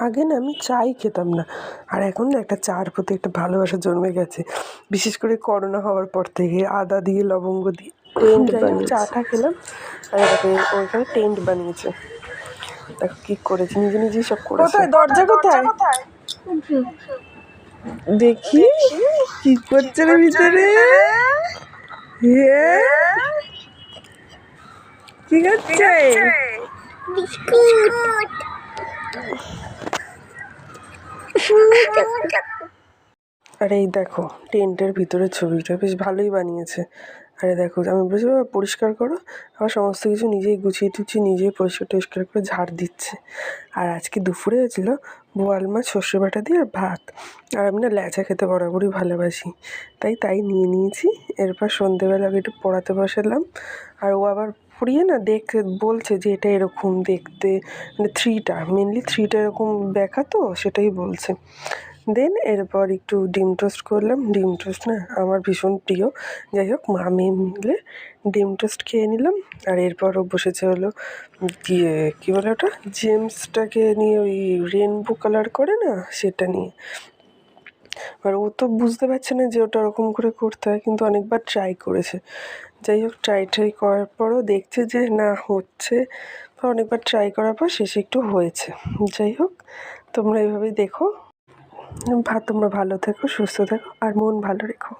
আগে না আমি চাই খেতাম না, আর এখন না একটা চার প্রতি একটা ভালোবাসা জন্মে গেছে, বিশেষ করে করোনা হওয়ার পর থেকে। আদা দিয়ে লবঙ্গ দিয়ে টেন্ট যাই হোক বানিয়েছে। চাটা খেলাম। আর দেখো ওইখানে টেন্ট বানিয়েছে, দেখো কি করেছে, নিজে নিজেই সব করেছে। কোথায় দরজা কোথায়? দেখি কি করছে রে ভিতরে। কি করছে? আর এই দেখো টেন্টের ভিতরে ছবিটা বেশ ভালোই বানিয়েছে। আরে দেখো আমি বলছি বাবা পরিষ্কার করো, আবার সমস্ত কিছু নিজেই গুছিয়ে টুছিয়ে নিজেই পরিষ্কার টরিষ্কার করে ঝাড় দিচ্ছে। আর আজকে দুপুরে হয়েছিল বোয়াল মাছ সর্ষে বাটা দিয়ে আর ভাত। আর আমি না ল্যাচা খেতে বরাবরই ভালোবাসি, তাই নিয়ে নিয়েছি। এরপর সন্ধেবেলা একটু পড়াতে বসালাম। আর ও আবার পড়িয়ে না দেখে বলছে যে এটা এরকম দেখতে, মানে মেনলি থ্রিটা এরকম দেখা, তো সেটাই বলছে। দেন এরপর একটু ডিম টোস্ট করলাম। ডিম টোস্ট না আমার ভীষণ প্রিয়। যাই হোক মা মেয়ে মিলে ডিম টোস্ট খেয়ে নিলাম। আর এরপর ও বসেছে হলো দিয়ে কী বলে ওটা, জেমসটাকে নিয়ে, ওই রেনবো কালার করে না সেটা নিয়ে। আর ও তো বুঝতে পারছে না যে ওটা ওরকম করে করতে হয়, কিন্তু অনেকবার ট্রাই করেছে। যাই হোক ট্রাই করার পরও দেখছে যে না হচ্ছে, অনেকবার ট্রাই করার পর শেষে একটু হয়েছে। যাই হোক তোমরা এভাবেই দেখো। তোমরা ভালো থেকো, সুস্থ থেকো, আর মন ভালো রেখো।